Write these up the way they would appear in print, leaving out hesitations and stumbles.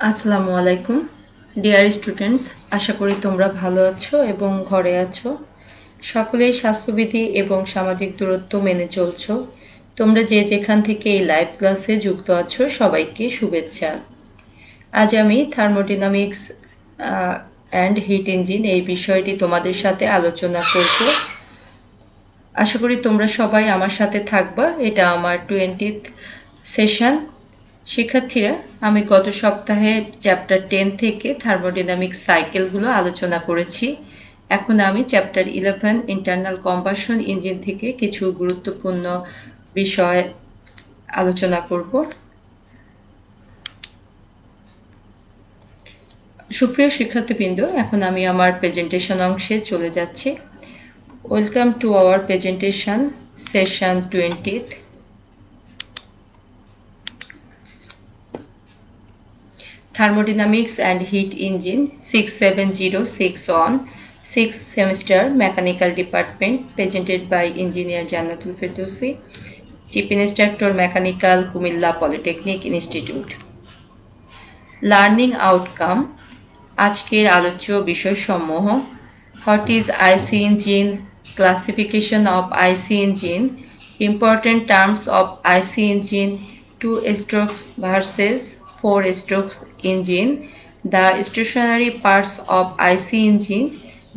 আসসালামু আলাইকুম dear students, আশা করি তোমরা ভালো আছো এবং ঘরে আছো। সকলেই স্বাস্থ্যবিধি এবং সামাজিক দূরত্ব মেনে চলছো। তোমরা যে যেখান থেকে এই লাইভ ক্লাসে যুক্ত আছো সবাইকে শুভেচ্ছা। আজ আমি থার্মোডাইনামিক্স অ্যান্ড হিট ইঞ্জিন এই বিষয়টি তোমাদের সাথে আলোচনা করব। আশা করি তোমরা সবাই আমার সাথে থাকবা। এটা আমার 20th সেশন। শিক্ষার্থীরা, আমি গত সপ্তাহে চ্যাপ্টার 10 থেকে থার্মোডাইনামিক্স সাইকেলগুলো আলোচনা করেছি। এখন আমি চ্যাপ্টার 11 ইন্টারনাল কম্বাসন ইঞ্জিন থেকে কিছু গুরুত্বপূর্ণ বিষয় আলোচনা করব। সুপ্রিয় শিক্ষার্থীবৃন্দ, এখন আমি আমার প্রেজেন্টেশন অংশে চলে যাচ্ছি। Welcome to our presentation session 20th। Thermodynamics and Heat Engine 67061, 6th semester Mechanical Department, presented by Engineer Jannatul Firdausi, Chief Instructor Mechanical, Kumilla Polytechnic Institute. Learning Outcome আজকের আলোচ্য বিষয়সমূহ: What is IC engine, classification of IC engine, important terms of IC engine, 2 strokes versus 4 strokes engine, the stationary parts of IC engine,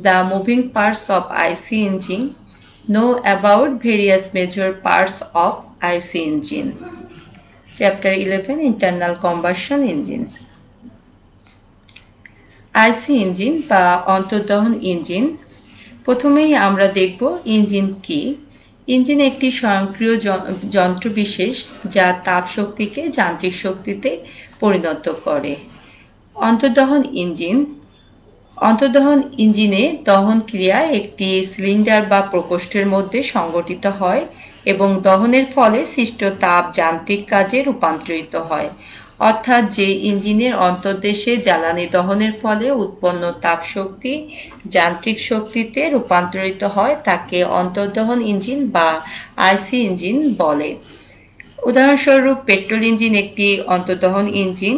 the moving parts of IC engine, know about various major parts of IC engine. Chapter 11 Internal Combustion Engines. IC engine বা অন্তর্দহন engine. প্রথমেই আমরা দেখব engine কি। Engine একটি স্বয়ংক্রিয় যন্ত্রবিশেষ যা তাপ শক্তিকে যান্ত্রিক শক্তিতে পরিণত করে। অন্তর্দহন ইঞ্জিন। অন্তর্দহন ইঞ্জিনে দহন ক্রিয়া একটি সিলিন্ডার বা প্রকোষ্ঠের মধ্যে সংঘটিত হয় এবং দহনের ফলে সৃষ্ট তাপ যান্ত্রিক কাজে রূপান্তরিত হয়। অর্থাৎ যে ইঞ্জিনের অন্তর্দেশে জ্বালানি দহনের ফলে উৎপন্ন তাপ শক্তি যান্ত্রিক শক্তিতে রূপান্তরিত হয় তাকে অন্তর্দহন ইঞ্জিন বা আইসি ইঞ্জিন বলে। উদাহরণস্বরূপ পেট্রোল ইঞ্জিন একটি অন্তর্দহন ইঞ্জিন,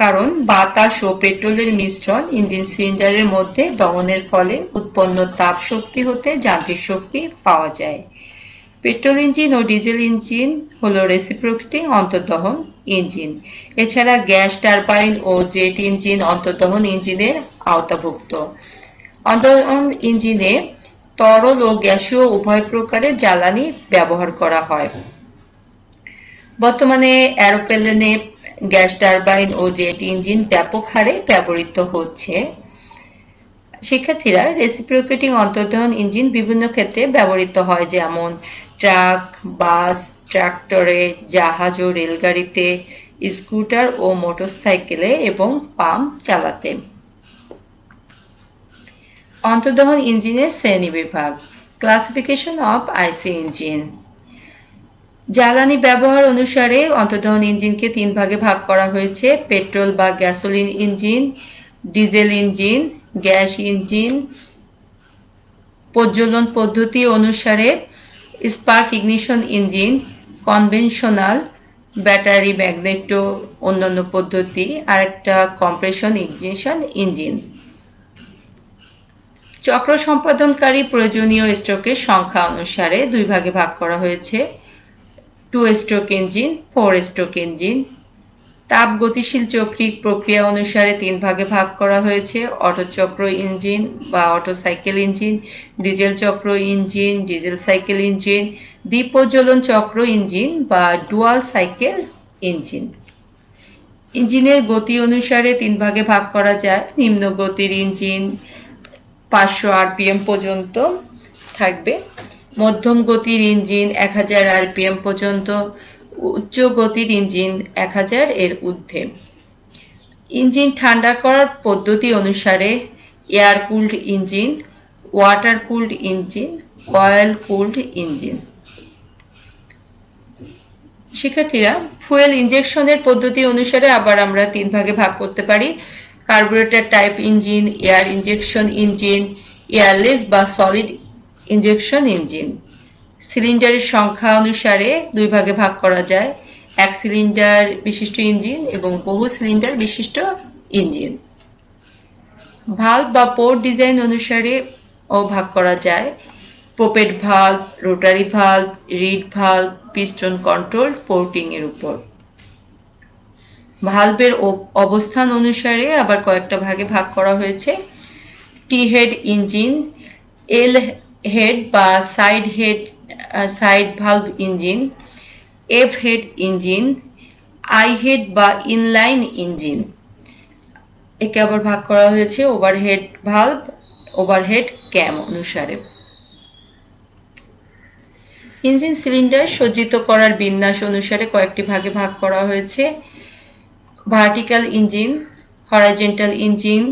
কারণ বাতাস ও পেট্রোলের মিশ্রণ ইঞ্জিন সিলিন্ডারের মধ্যে দহনের ফলে উৎপন্ন তাপ শক্তি হতে যান্ত্রিক শক্তি পাওয়া যায়। পেট্রোল ইঞ্জিন ও ডিজেল ইঞ্জিন হলো রেসিপ্রোকেটিং অন্তর্দহন ইঞ্জিন। এছাড়া গ্যাস টারবাইন ও জেট ইঞ্জিন অন্তর্দহন ইঞ্জিনের আওতাভুক্ত। অন্তর্দহন ইঞ্জিনে তরল ও গ্যাসীয় উভয় প্রকারের জ্বালানি ব্যবহার করা হয়। বর্তমানে এরোপ্লেনে গ্যাস টারবাইন ও জেট ইঞ্জিন ব্যাপক হারে ব্যবহৃত হচ্ছে। শিক্ষার্থীরা, রেসিপ্রোকেটিং অন্তর্দহন ইঞ্জিন বিভিন্ন ক্ষেত্রে ব্যবহৃত হয়, যেমন ট্রাক, বাস, ট্রাক্টরে, জাহাজ ও রেলগাড়িতে, স্কুটার ও মোটরসাইকেলে এবং পাম্প চালাতে। অন্তর্দহন ইঞ্জিনের শ্রেণীবিভাগ। Classification of IC engine. জ্বালানি ব্যবহার অনুসারে অন্তর্দহন ইঞ্জিনকে 3 ভাগে ভাগ করা হয়েছে: পেট্রোল বা gasoline engine, diesel engine, gas engine. প্রজ্বলন পদ্ধতি অনুসারে spark ignition engine, conventional, battery magneto, অন্যান্য পদ্ধতি, আরেকটা কম্প্রেশন ইগনিশন ইঞ্জিন। চক্র সম্পাদনকারী প্রয়োজনীয় স্ট্রোকের সংখ্যা অনুসারে 2 ভাগে ভাগ করা হয়েছে: 2 স্ট্রোক ইঞ্জিন, 4 স্ট্রোক ইঞ্জিন। তাপ গতিশীল চক্রিক প্রক্রিয়া অনুসারে 3 ভাগে ভাগ করা হয়েছে: অটো চক্র ইঞ্জিন বা অটো সাইকেল ইঞ্জিন, ডিজেল চক্র ইঞ্জিন, ডিজেল সাইকেল ইঞ্জিন, দ্বিপ্রজ্বলন চক্র ইঞ্জিন বা ডুয়াল সাইকেল ইঞ্জিন। ইঞ্জিনের গতি অনুসারে 3 ভাগে ভাগ করা যায়: নিম্ন গতির ইঞ্জিন 500 আরপিএম পর্যন্ত থাকবে, মধ্যম গতির ইঞ্জিন 1000 আরপিএম পর্যন্ত, উচ্চ গতির ইঞ্জিন 1000 এর ঊর্ধ্বে। ইঞ্জিন ঠান্ডা করার পদ্ধতি অনুসারে air cooled engine, water cooled engine, oil cooled engine. শিক্ষার্থীরা, ফুয়েল ইনজেকশনের পদ্ধতি অনুসারে আবার আমরা 3 ভাগে ভাগ করতে পারি: carburettor type engine, air injection engine, airless বা সলিড ইনজেকশন ইঞ্জিন। সিলিন্ডারের সংখ্যা অনুসারে 2 ভাগে ভাগ করা যায়: এক সিলিন্ডার বিশিষ্ট ইঞ্জিন এবং বহু সিলিন্ডার বিশিষ্ট ইঞ্জিন। ভালভ বা পোর্ট ডিজাইন অনুসারে ভাগ করা যায় poppet valve, rotary valve, reed valve, piston control porting এর উপর। ভালভের অবস্থান অনুসারে আবার কয়েকটা ভাগে ভাগ করা হয়েছে। টি হেড ইঞ্জিন, এল হেড বা side valve engine, F head engine, I head বা ইনলাইন ইঞ্জিন। একে আবার ভাগ করা হয়েছে ওভারহেড ভালভ, ওভারহেড ক্যাম অনুসারে। ইঞ্জিন সিলিন্ডার সজ্জিত করার বিন্যাস অনুসারে কয়েকটি ভাগে ভাগ করা হয়েছে। Vertical engine, horizontal engine,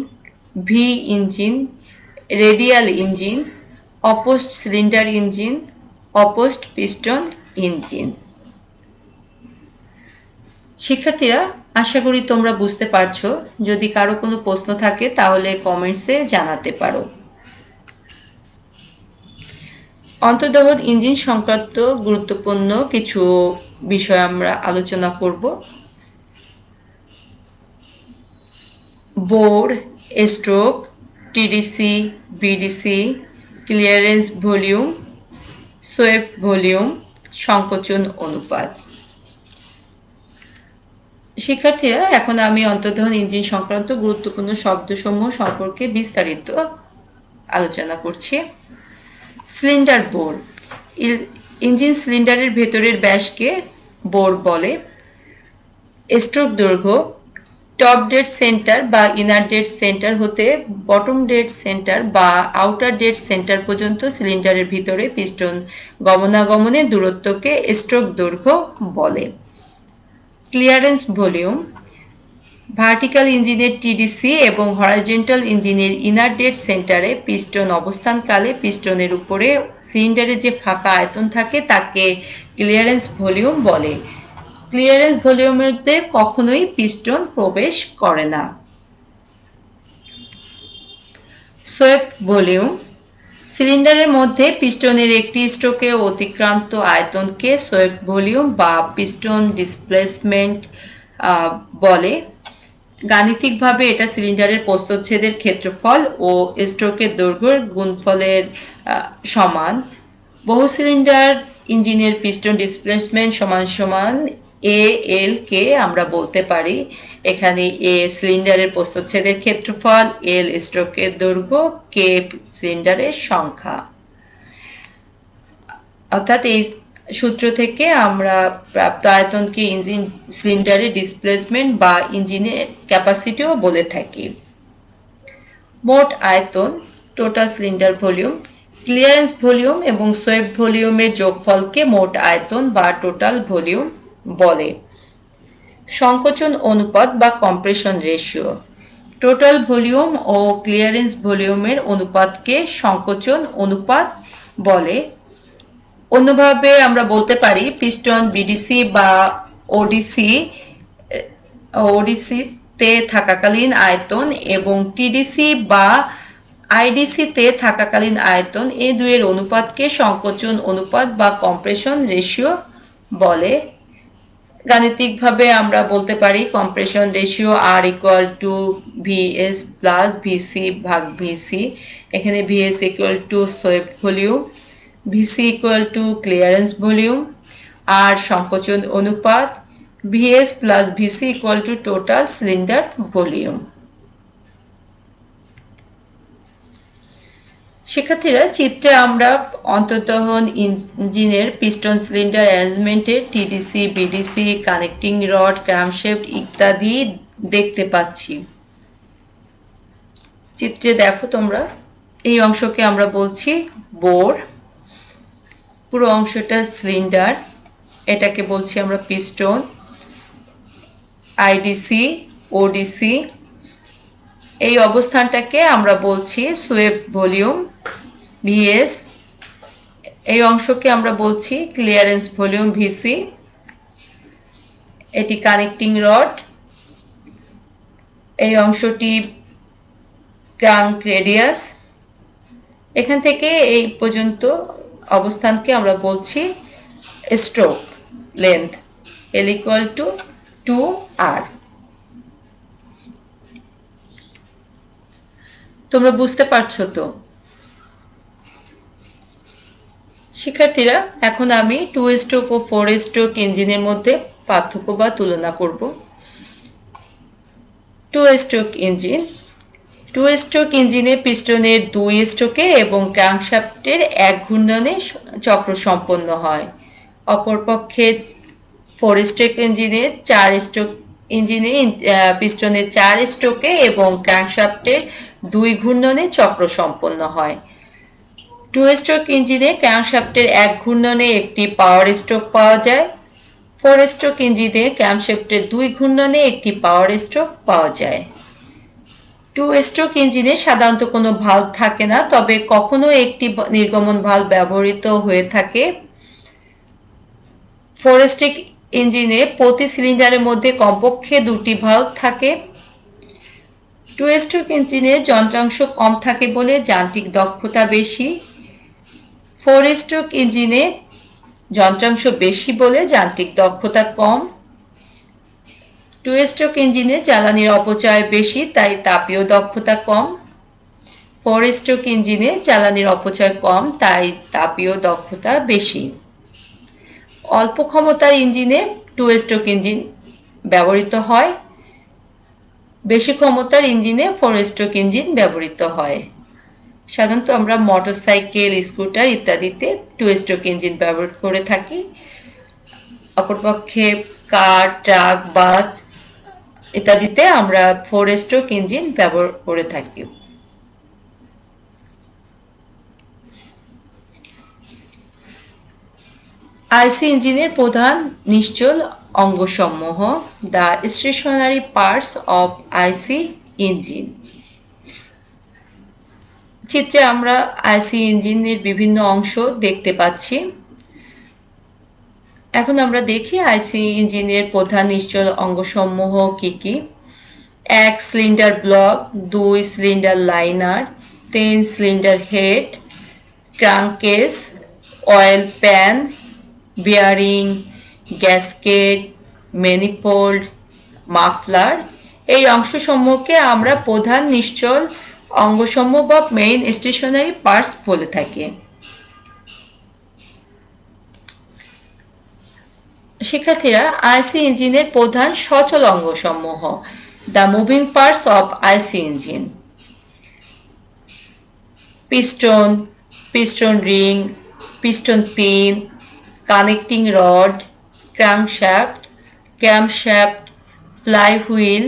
V engine, radial engine, opposed cylinder engine, opposed piston engine. শিক্ষার্থীরা, আশা করি তোমরা বুঝতে পারছো। যদি কারো কোনো প্রশ্ন থাকে তাহলে কমেন্টসে জানাতে পারো। অন্তর্দহন ইঞ্জিন সংক্রান্ত গুরুত্বপূর্ণ কিছু বিষয় আমরা আলোচনা করব। Bore, stroke, TDC, BDC, clearance volume, swept volume, সংকোচন অনুপাত। শিক্ষার্থীরা, এখন আমি অন্তর্দহন ইঞ্জিন সংক্রান্ত গুরুত্বপূর্ণ শব্দসমূহ সম্পর্কে বিস্তারিত আলোচনা করছি। সিলিন্ডার বোর, ইঞ্জিন সিলিন্ডারের ভেতরের ব্যাসকে বোর বলে। স্ট্রোক দৈর্ঘ্য, টপ ডেড সেন্টার বা ইনার ডেড সেন্টার হতে বটম ডেড সেন্টার বা আউটার ডেড সেন্টার পর্যন্ত সিলিন্ডারের ভিতরে পিস্টন গমনাগমনের দূরত্বকে স্ট্রোক দৈর্ঘ্য বলে। ক্লিয়ারেন্স ভলিউম, ভার্টিক্যাল ইঞ্জিনের টিডিসি এবং হরাইজন্টাল ইঞ্জিনের ইনার ডেড সেন্টারে পিস্টন অবস্থানকালে পিস্টনের উপরে সিলিন্ডারের যে ফাঁকা আয়তন থাকে তাকে ক্লিয়ারেন্স ভলিউম বলে। ক্লিয়ারেন্স ভলিউমের মধ্যে কখনোই পিস্টন প্রবেশ করে না। সোয়েপ্ট ভলিউম, সিলিন্ডারের মধ্যে পিস্টনের একটি স্ট্রোকে অতিক্রান্ত আয়তনকে সোয়েপ্ট ভলিউম বা পিস্টন ডিসপ্লেসমেন্ট বলে। গাণিতিকভাবে এটা সিলিন্ডারের প্রস্থচ্ছেদের ক্ষেত্রফল ও স্ট্রোকের দৈর্ঘ্যের গুণফলের সমান। বহু সিলিন্ডার ইঞ্জিনের পিস্টন ডিসপ্লেসমেন্ট সমান সমান এ এল কে আমরা বলতে পারি। এখানে এ সিলিন্ডারের প্রস্থচ্ছেদের ক্ষেত্রফল, এল স্ট্রোকের দৈর্ঘ্য, কে সিলিন্ডারের সংখ্যা। অর্থাৎ এই সূত্র থেকে আমরা প্রাপ্ত আয়তনকে ইঞ্জিন সিলিন্ডারের ডিসপ্লেসমেন্ট বা ইঞ্জিনের ক্যাপাসিটিও বলে থাকি। মোট আয়তন, total cylinder volume, clearance volume এবং সোয়েপ্ট ভলিউমের যোগফলকে মোট আয়তন বা টোটাল ভলিউম বলে। সংকোচন অনুপাত বা কম্প্রেশন রেশিও, টোটাল ভলিউম ও ক্লিয়ারেন্স ভলিউমের অনুপাতকে সংকোচন অনুপাত বলে। অন্যভাবে আমরা বলতে পারি পিস্টন বিডিসি বা ওডিসি তে থাকাকালীন আয়তন এবং টিডিসি বা আইডিসি তে থাকাকালীন আয়তন, এই দুইয়ের অনুপাতকে সংকোচন অনুপাত বা কম্প্রেশন রেশিও বলে। গাণিতিকভাবে আমরা বলতে পারি compression ratio r equal to VS plus VC ভাগ ভিসি। এখানে VS equal to swept volume, VC equal to clearance volume, আর সংকোচন অনুপাত VS plus VC equal to total cylinder volume. শিক্ষার্থীরা, চিত্রে আমরা অন্তর্দহন ইঞ্জিনের পিস্টন সিলিন্ডার অ্যারেঞ্জমেন্টের TDC, BDC, connecting rod, crankshaft ইত্যাদি দেখতে পাচ্ছি। চিত্রে দেখো তোমরা, এই অংশকে আমরা বলছি বোর, পুরো অংশটা সিলিন্ডার, এটাকে বলছি আমরা পিস্টন, আইডিসি, ওডিসি, এই অবস্থানটাকে আমরা বলছি সোয়েপ্ট ভলিউম ভিএস, এই অংশকে আমরা বলছি ক্লিয়ারেন্স ভলিউম ভিসি, এটি কানেক্টিং রড, এই অংশটি ক্রাঙ্ক রেডিয়াস, এখান থেকে এই পর্যন্ত অবস্থানকে আমরা বলছি stroke length. L equal to 2R। তোমরা বুঝতে পারছো তো? শিক্ষার্থীরা, এখন আমি 2 স্ট্রোক ও 4 স্ট্রোক ইঞ্জিনের মধ্যে পার্থক্য বা তুলনা করব। 2 স্ট্রোক ইঞ্জিন। 2 স্ট্রোক ইঞ্জিনে পিস্টনের 2 স্ট্রোকে এবং ক্র্যাঙ্কশ্যাফটের 1 ঘূর্ণনে চক্র সম্পন্ন হয়। অপরপক্ষে 4 স্ট্রোক ইঞ্জিনে 4 স্ট্রোক ইঞ্জিনে পিস্টনের 4 স্ট্রোকে এবং ক্র্যাঙ্কশ্যাফটের 2 ঘূর্ণনে চক্র সম্পন্ন হয়। 2 স্ট্রোক ইঞ্জিনে ক্র্যাঙ্কশ্যাফটের 1 ঘূর্ণনে একটি পাওয়ার স্ট্রোক পাওয়া যায়। 4 স্ট্রোক ইঞ্জিনে ক্র্যাঙ্কশ্যাফটের 2 ঘূর্ণনে একটি পাওয়ার স্ট্রোক পাওয়া যায়। 2 স্ট্রোক ইঞ্জিনে সাধারণত কোনো ভালভ থাকে না, তবে কখনো একটি নির্গমন ভালভ ব্যবহৃত হয়ে থাকে। 4 স্ট্রোক ইঞ্জিনে প্রতি সিলিন্ডারের মধ্যে কমপক্ষে 2টি ভালভ থাকে। 2 স্ট্রোক ইঞ্জিনে যন্ত্রাংশ কম থাকে বলে যান্ত্রিক দক্ষতা বেশি। 4 স্ট্রোক ইঞ্জিনে যন্ত্রাংশ বেশি বলে যান্ত্রিক দক্ষতা কম। 2 স্ট্রোক ইঞ্জিনে জ্বালানির অপচয় বেশি, তাই তাপীয় দক্ষতা কম। 4 স্ট্রোক ইঞ্জিনে জ্বালানির অপচয় কম, তাই তাপীয় দক্ষতা বেশি। অল্প ক্ষমতার ইঞ্জিনে 2 স্ট্রোক ইঞ্জিন ব্যবহৃত হয়। বেশি ক্ষমতার ইঞ্জিনে 4 স্ট্রোক ইঞ্জিন ব্যবহৃত হয়। সাধারণত আমরা মোটরসাইকেল, স্কুটার ইত্যাদিতে 2 স্ট্রোক ইঞ্জিন ব্যবহার করে থাকি। অপরপক্ষে কার, ট্রাক, বাস ইত্যাদিতে আমরা 4 স্ট্রোক ইঞ্জিন ব্যবহার করে থাকি। আইসি ইঞ্জিনের প্রধান নিশ্চল অঙ্গসমূহ। The stationary parts of IC engine. চিত্রে আমরা আইসি ইঞ্জিনের বিভিন্ন অংশ দেখতে পাচ্ছি। এখন আমরা দেখি আইসি ইঞ্জিনের প্রধান নিশ্চল অঙ্গসমূহ কি কি। 1 cylinder block, 2 cylinder liner, 3 cylinder head, crankcase, oil pan, bearing, gasket, manifold, muffler. এই অংশসমূহকে আমরা প্রধান নিশ্চল অঙ্গসমূহ বা মেইন স্টেশনারি পার্টস বলে থাকি। শিক্ষার্থীরা, আইসি ইঞ্জিনের প্রধান সচল অঙ্গসমূহ। The moving parts of IC engine. Piston, piston ring, piston pin, connecting rod, crankshaft, camshaft, flywheel,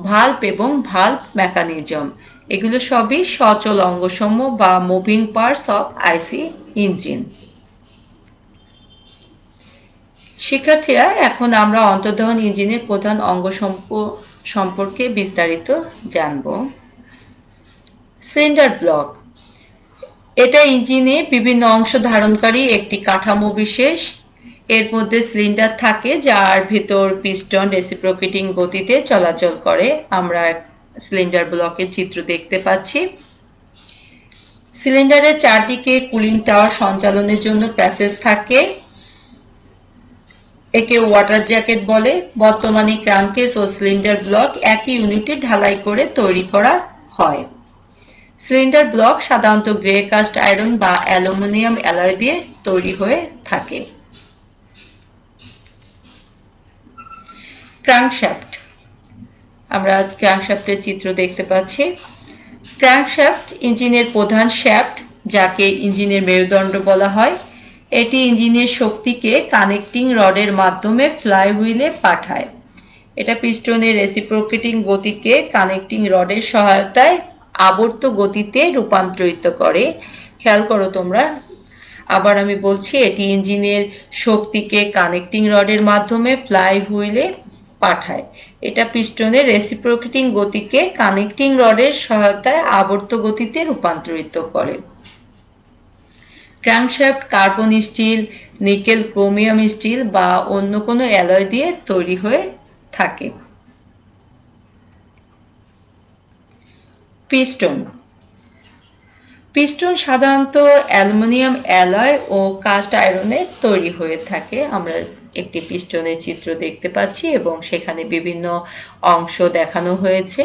valve এবং ভালভ মেকানিজম। এগুলো সবই সচল অঙ্গসমূহ বা moving parts of IC engine. শিক্ষার্থীরা, এখন আমরা অন্তর্দহন ইঞ্জিনের প্রধান অঙ্গ সম্পর্কে বিস্তারিত জানব। Cylinder block. এটা ইঞ্জিনের বিভিন্ন অংশ ধারণকারী একটি কাঠামো বিশেষ। এর মধ্যে সিলিন্ডার থাকে যার ভিতর পিস্টন রেসিপ্রোকেটিং গতিতে চলাচল করে। আমরা সিলিন্ডার ব্লকের চিত্র দেখতে পাচ্ছি। সিলিন্ডারের চারদিকে কুলিং টাওয়ার সঞ্চালনের জন্য প্যাসেজ থাকে। একে ওয়াটার জ্যাকেট বলে। বর্তমানে ক্র্যাঙ্কেস ও সিলিন্ডার ব্লক একই ইউনিটে ঢালাই করে তৈরি করা হয়। সিলিন্ডার ব্লক সাধারণত গ্রে কাস্ট আয়রন বা অ্যালুমিনিয়াম অ্যালয় দিয়ে তৈরি হয়ে থাকে। ক্র্যাঙ্কশ্যাফট। আমরা ক্র্যাঙ্কশ্যাফটের চিত্র দেখতে পাচ্ছি। ক্র্যাঙ্কশ্যাফট ইঞ্জিনের প্রধান শ্যাফট, যাকে ইঞ্জিনের মেরুদণ্ড বলা হয়। এটি ইঞ্জিনের শক্তিকে কানেক্টিং রডের মাধ্যমে ফ্লাইহুইলে পাঠায়। এটা পিস্টনের রেসিপ্রোকেটিং গতিকে কানেক্টিং রডের সহায়তায় আবর্ত গতিতে রূপান্তরিত করে। খেয়াল করো তোমরা, আবার আমি বলছি, এটি ইঞ্জিনের শক্তিকে কানেক্টিং রডের মাধ্যমে ফ্লাইহুইলে পাঠায়। এটা পিস্টনের রেসিপ্রোকেটিং গতিকে কানেক্টিং রডের সহায়তায় আবর্ত গতিতে রূপান্তরিত করে। Crankshaft carbon steel, nickel, chromium steel বা অন্য কোনো অ্যালয় দিয়ে তৈরি হয়ে থাকে। পিস্টন। পিস্টন সাধারণত অ্যালুমিনিয়াম অ্যালয় ও কাস্ট আয়রনের তৈরি হয়ে থাকে। আমরা একটি পিস্টনের চিত্র দেখতে পাচ্ছি এবং সেখানে বিভিন্ন অংশ দেখানো হয়েছে।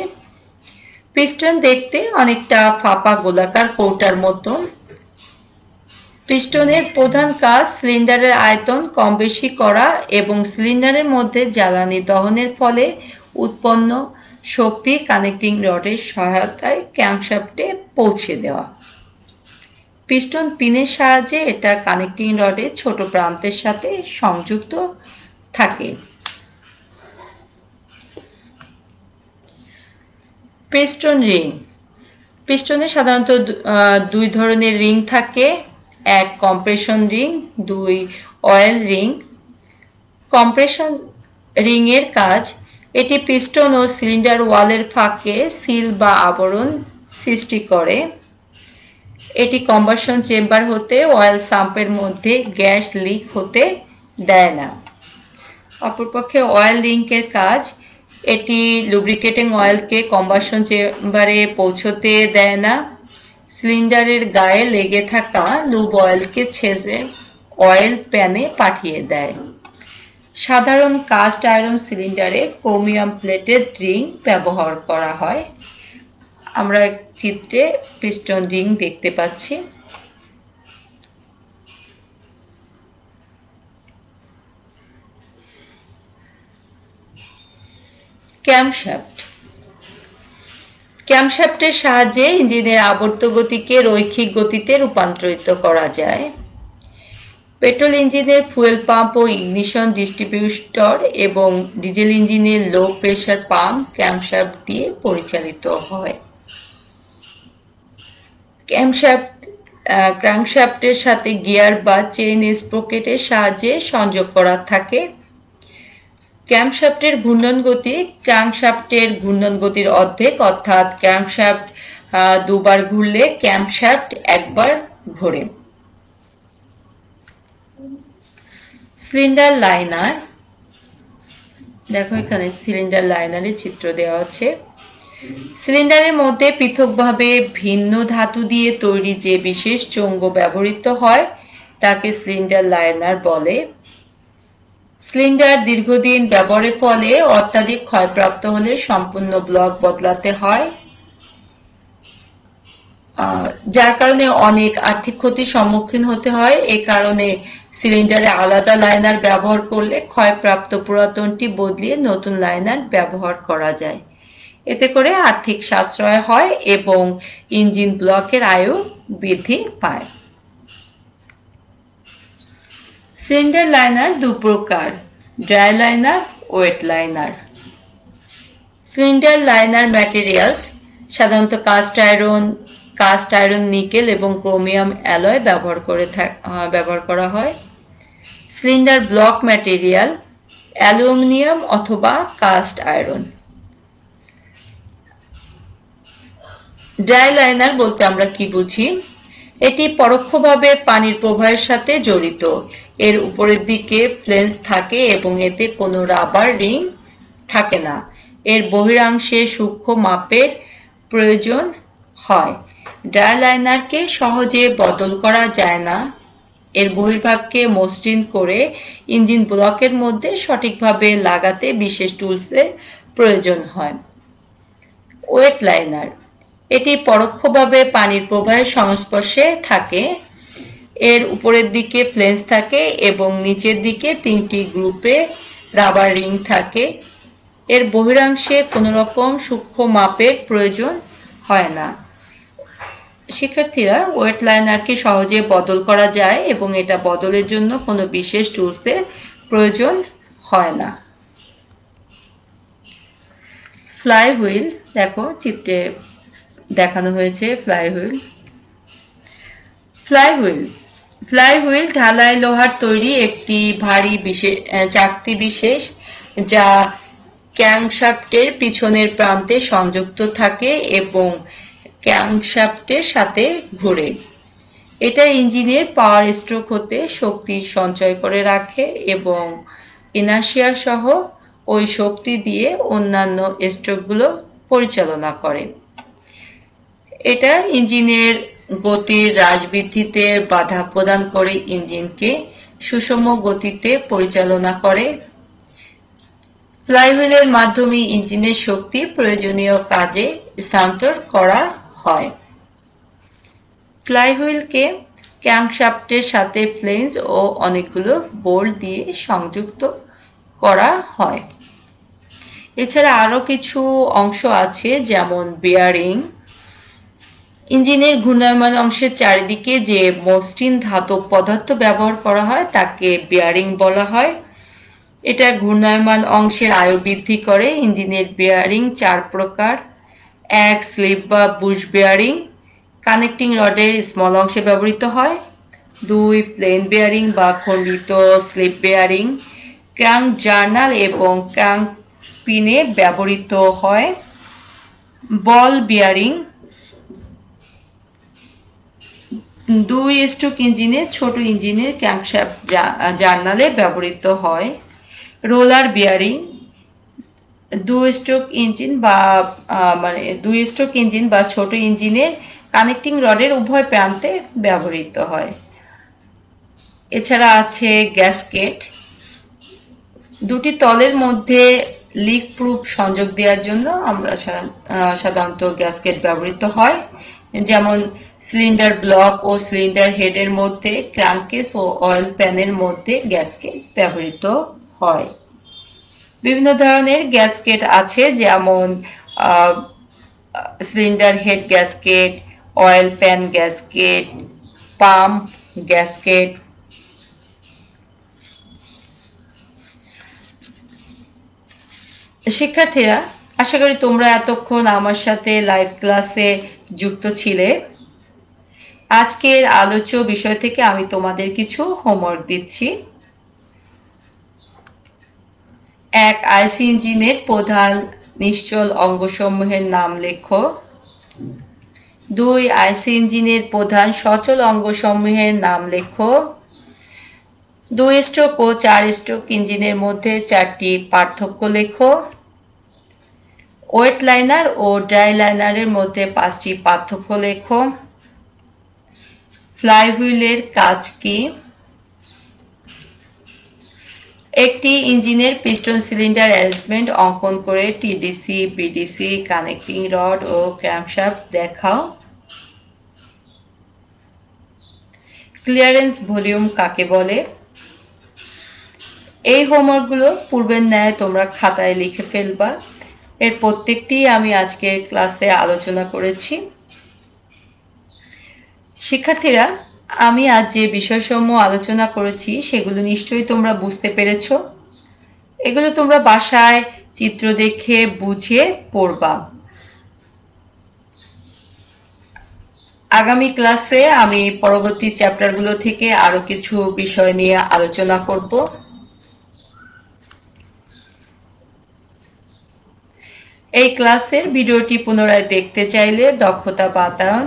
পিস্টন দেখতে অনেকটা ফাঁপা গোলাকার কৌটার মতো। পিস্টনের প্রধান কাজ সিলিন্ডারের আয়তন কম বেশি করা এবং সিলিন্ডারের মধ্যে জ্বালানি দহনের ফলে উৎপন্ন শক্তি কানেক্টিং রডের সহায়তায় ক্র্যাঙ্কশ্যাফটে পৌঁছে দেওয়া। পিস্টন পিনের সাহায্যে এটা কানেক্টিং রডের ছোট প্রান্তের সাথে সংযুক্ত থাকে। Piston ring. পিস্টনে সাধারণত দুই ধরনের রিং থাকে, এক কম্প্রেশন রিং, দুই অয়েল রিং। কম্প্রেশন রিং এর কাজ, এটি পিস্টন ও সিলিন্ডার ওয়ালের ফাঁকে সিল বা আবরণ সৃষ্টি করে। এটি কম্বাসন চেম্বার হতে অয়েল সাম্পের মধ্যে গ্যাস লিক হতে দেয় না। অপরপক্ষে অয়েল রিং এর কাজ, এটি লুব্রিকেটিং অয়েলকে কম্বাসন চেম্বারে পৌঁছতে দেয় না। সিলিন্ডারের গায়ে লেগে থাকা লুব অয়েলকে ছেড়ে অয়েল প্যানে পাঠিয়ে দেয়। সাধারণ কাস্ট আয়রন সিলিন্ডারে ক্রোমিয়াম প্লেটেড রিং ব্যবহার করা হয়। আমরা চিত্রে পিস্টন রিং দেখতে পাচ্ছি। ক্যামশ্যাফট। ক্যামশ্যাফটের সাহায্যে ইঞ্জিনের আবর্ত গতিকে রৈখিক গতিতে রূপান্তরিত করা যায়। পেট্রোল ইঞ্জিনের ফুয়েল পাম্প ও ইগনিশন ডিস্ট্রিবিউটর এবং ডিজেল ইঞ্জিনের লো প্রেসার পাম্প ক্যামশ্যাফট দিয়ে পরিচালিত হয়। ক্র্যাঙ্কশ্যাফটের সাথে গিয়ার বা চেইন স্প্রোকেটের সাহায্যে সংযোগ করা থাকে। ক্র্যাঙ্কশ্যাফটের ঘূর্ণন গতি ক্র্যাঙ্কশ্যাফটের ঘূর্ণন গতির অর্ধেক, অর্থাৎ ক্র্যাঙ্কশ্যাফট দুবার ঘুরলে ক্র্যাঙ্কশ্যাফট একবার ঘোরে। Cylinder liner. দেখো এখানে সিলিন্ডার লাইনারের চিত্র দেওয়া আছে। সিলিন্ডারের মধ্যে পৃথকভাবে ভিন্ন ধাতু দিয়ে তৈরি যে বিশেষ চৌম্ব ব্যবহৃত হয় তাকে সিলিন্ডার লাইনার বলে। সিলিন্ডার দীর্ঘদিন ব্যবহারের ফলে অত্যাধিক ক্ষয়প্রাপ্ত হলে সম্পূর্ণ ব্লক বদলাতে হয়, যার কারণে অনেক আর্থিক ক্ষতির সম্মুখীন হতে হয়। এ কারণে সিলিন্ডারে আলাদা লাইনার ব্যবহার করলে ক্ষয়প্রাপ্ত পুরাতনটি বদলিয়ে নতুন লাইনার ব্যবহার করা যায়। এতে করে আর্থিক সাশ্রয় হয় এবং ইঞ্জিন ব্লকের আয়ু বৃদ্ধি পায়। সিলিন্ডার লাইনার দু প্রকার, dry liner, wet liner. Cylinder liner materials সাধারণত কাস্ট আয়রন, নিকেল এবং ক্রোমিয়াম অ্যালয় ব্যবহার করা হয়। সিলিন্ডার ব্লক ম্যাটেরিয়াল অ্যালুমিনিয়াম অথবা কাস্ট আয়রন। ড্রাই লাইনার বলতে আমরা কি বুঝি? এটি পরোক্ষভাবে পানির প্রবাহের সাথে জড়িত। এর উপরের দিকে ফ্লেঞ্চ থাকে এবং এতে কোনো রাবার রিং থাকে না। এর বহিরাংশে সূক্ষ্ম মাপের প্রয়োজন হয়। ড্রাই লাইনারকে সহজে বদল করা যায় না। এর বহির্ভাগকে মসৃণ করে ইঞ্জিন ব্লকের মধ্যে সঠিকভাবে লাগাতে বিশেষ টুলসের প্রয়োজন হয়। ওয়েট লাইনার, এটি পরোক্ষভাবে পানির প্রবাহের সংস্পর্শে থাকে। এর উপরের দিকে ফ্লেঞ্চ থাকে এবং নিচের দিকে তিনটি গ্রুপে রাবার রিং থাকে। এর বহিরাংশে কোনো রকম সূক্ষ্ম মাপের প্রয়োজন হয় না। শিক্ষার্থীরা, ওয়েট লাইনারকে সহজে বদল করা যায় এবং এটা বদলের জন্য কোনো বিশেষ টুলসের প্রয়োজন হয় না। ফ্লাই হুইল, দেখো চিত্রে দেখানো হয়েছে ফ্লাই হুইল। ফ্লাই হুইল ঢালাই লোহার তৈরি একটি ভারী চাকতি বিশেষ যা ক্র্যাঙ্কশ্যাফটের পিছনের প্রান্তে সংযুক্ত থাকে এবং ক্র্যাঙ্কশ্যাফটের সাথে ঘুরে। এটা ইঞ্জিনের পাওয়ার স্ট্রোক হতে শক্তি সঞ্চয় করে রাখে এবং ইনার্শিয়া সহ ওই শক্তি দিয়ে অন্যান্য স্ট্রোকগুলো পরিচালনা করে। এটা ইঞ্জিনের গতির হ্রাস বৃদ্ধিতে বাধা প্রদান করে ইঞ্জিনকে সুষম গতিতে পরিচালনা করে। ফ্লাইহুইলের মাধ্যমে ইঞ্জিনের শক্তি প্রয়োজনীয় কাজে স্থানান্তর করা হয়। ফ্লাইহুইলকে ক্র্যাঙ্কশ্যাফটের সাথে ফ্লেঞ্জ ও অনেকগুলো বোল্ট দিয়ে সংযুক্ত করা হয়। এছাড়া আরো কিছু অংশ আছে, যেমন বেয়ারিং। ইঞ্জিনের ঘূর্ণায়মান অংশের চারিদিকে যে মসৃণ ধাতব পদার্থ ব্যবহার করা হয় তাকে বেয়ারিং বলা হয়। এটা ঘূর্ণায়মান অংশের আয়ু বৃদ্ধি করে। ইঞ্জিনের বেয়ারিং 4 প্রকার। 1 স্লিপ বা বুশ বেয়ারিং, কানেক্টিং রডের স্মল অংশে ব্যবহৃত হয়। 2 প্লেন বেয়ারিং বা খন্ডিত স্লিপ বেয়ারিং, ক্র্যাঙ্ক জার্নাল এবং ক্র্যাঙ্ক পিনে ব্যবহৃত হয়। বল বেয়ারিং 2 স্ট্রোক ইঞ্জিনে ছোট ইঞ্জিনের ক্র্যাঙ্কশ্যাফট জার্নালে ব্যবহৃত হয়। রোলার বেয়ারিং 2 স্ট্রোক ইঞ্জিন বা ছোট ইঞ্জিনের কানেক্টিং রডের উভয় প্রান্তে ব্যবহৃত হয়। এছাড়া আছে গ্যাসকেট, দুটি তলের মধ্যে লিক প্রুফ সংযোগ দেওয়ার জন্য আমরা সাধারণত গ্যাসকেট ব্যবহৃত হয়, যেমন সিলিন্ডার ব্লক ও সিলিন্ডার হেডের মধ্যে, ক্র্যাঙ্ককেস ও অয়েল প্যানের মধ্যে গ্যাসকেট ব্যবহৃত হয়। বিভিন্ন ধরনের গ্যাসকেট আছে, যেমন cylinder head gasket, oil pan gasket, pump gasket. শিক্ষার্থীরা, আশা করি তোমরা এতক্ষণ আমার সাথে লাইভ ক্লাসে যুক্ত ছিলে। আজকের আলোচ্য বিষয় থেকে আমি তোমাদের কিছু হোমওয়ার্ক দিচ্ছি। 1 আইসি ইঞ্জিনের প্রধান নিশ্চল অঙ্গসমূহের নাম লেখো। 2 আইসি ইঞ্জিনের প্রধান সচল অঙ্গসমূহের নাম লেখো। 2 স্ট্রোক ও 4 স্ট্রোক ইঞ্জিনের মধ্যে 4টি পার্থক্য লেখো। ওয়েট লাইনার ও ড্রাই লাইনারের মধ্যে 5টি পার্থক্য লেখো। ফ্লাইহুইলের কাজ কি? একটি ইঞ্জিনের পিস্টন সিলিন্ডার অ্যারেঞ্জমেন্ট অঙ্কন করে টিডিসি, বিডিসি, কানেক্টিং রড ও ক্র্যাঙ্কশ্যাফট দেখাও। ক্লিয়ারেন্স ভলিউম কাকে বলে? এই হোমওয়ার্কগুলো পূর্বের ন্যায় তোমরা খাতায় লিখে ফেলবা। এর প্রত্যেকটি আমি আজকে ক্লাসে আলোচনা করেছি। শিক্ষার্থীরা, আমি আজ যে বিষয়সমূহ আলোচনা করেছি সেগুলো নিশ্চয়ই তোমরা বুঝতে পেরেছো। এগুলো তোমরা বাসায় চিত্র দেখে বুঝে পড়বা। আগামী ক্লাসে আমি পরবর্তী চ্যাপ্টারগুলো থেকে আরো কিছু বিষয় নিয়ে আলোচনা করব। এই ক্লাসের ভিডিওটি পুনরায় দেখতে চাইলে দক্ষতা বাতায়ন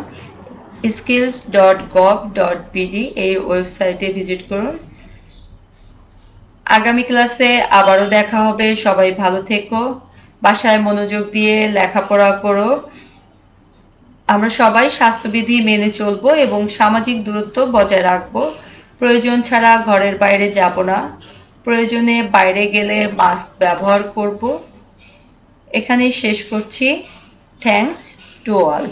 skills.gov.bd এই ওয়েবসাইটে ভিজিট করুন। আগামী ক্লাসে আবারও দেখা হবে। সবাই ভালো থেকো, বাসায় মনোযোগ দিয়ে লেখাপড়া করো। আমরা সবাই স্বাস্থ্যবিধি মেনে চলবো এবং সামাজিক দূরত্ব বজায় রাখবো। প্রয়োজন ছাড়া ঘরের বাইরে যাব না। প্রয়োজনে বাইরে গেলে মাস্ক ব্যবহার করব। এখানেই শেষ করছি। Thanks to all.